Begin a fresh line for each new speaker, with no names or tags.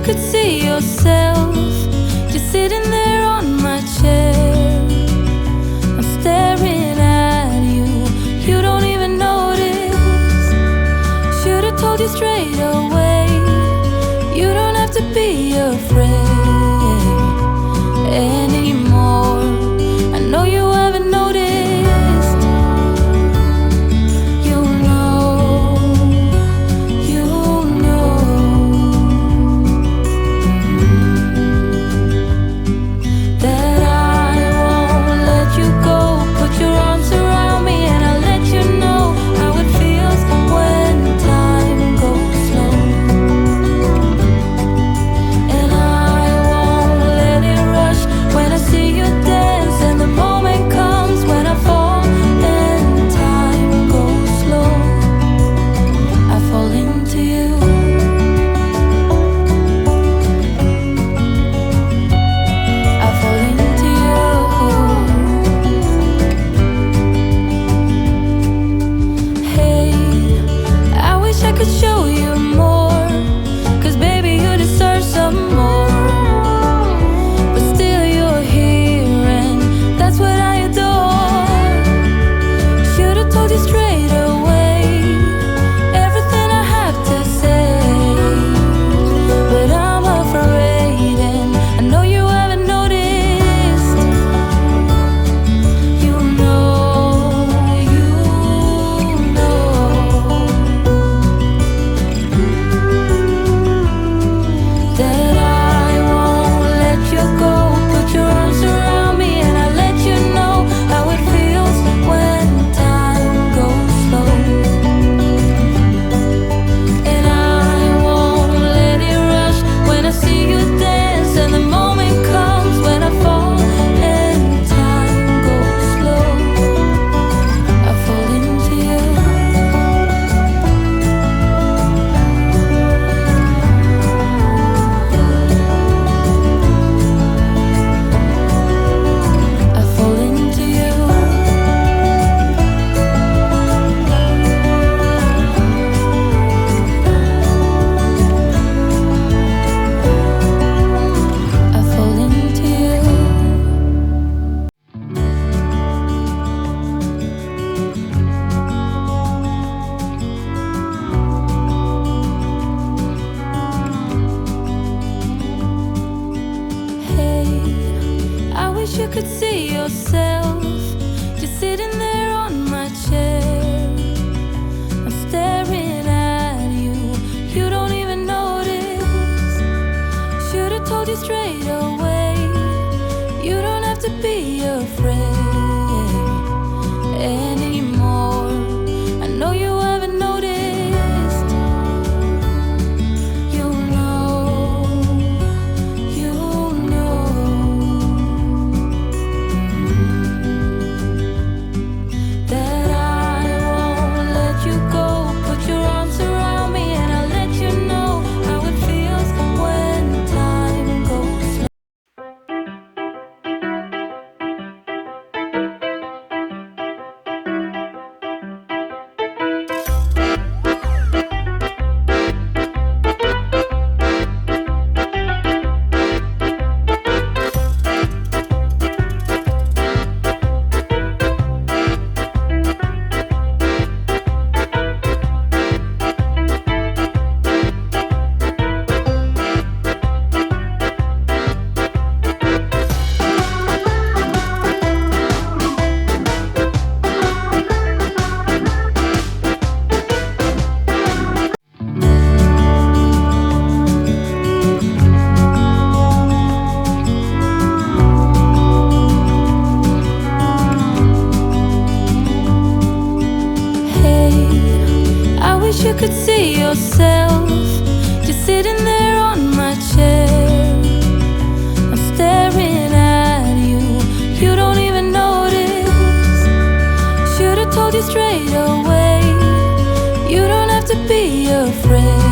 could see yourself just sitting there on my chair. I'm staring at you, you don't even notice. Should've told you straight away, you don't have to be afraid anymore. I know you haven't noticed. You could see yourself just sitting there on my chair. I'm staring at you, you don't even notice. Should've told you straight away, you don't have to be afraid anymore. I know you haven't noticed. You could see yourself just sitting there on my chair. I'm staring at you, you don't even notice. Should've told you straight away, you don't have to be afraid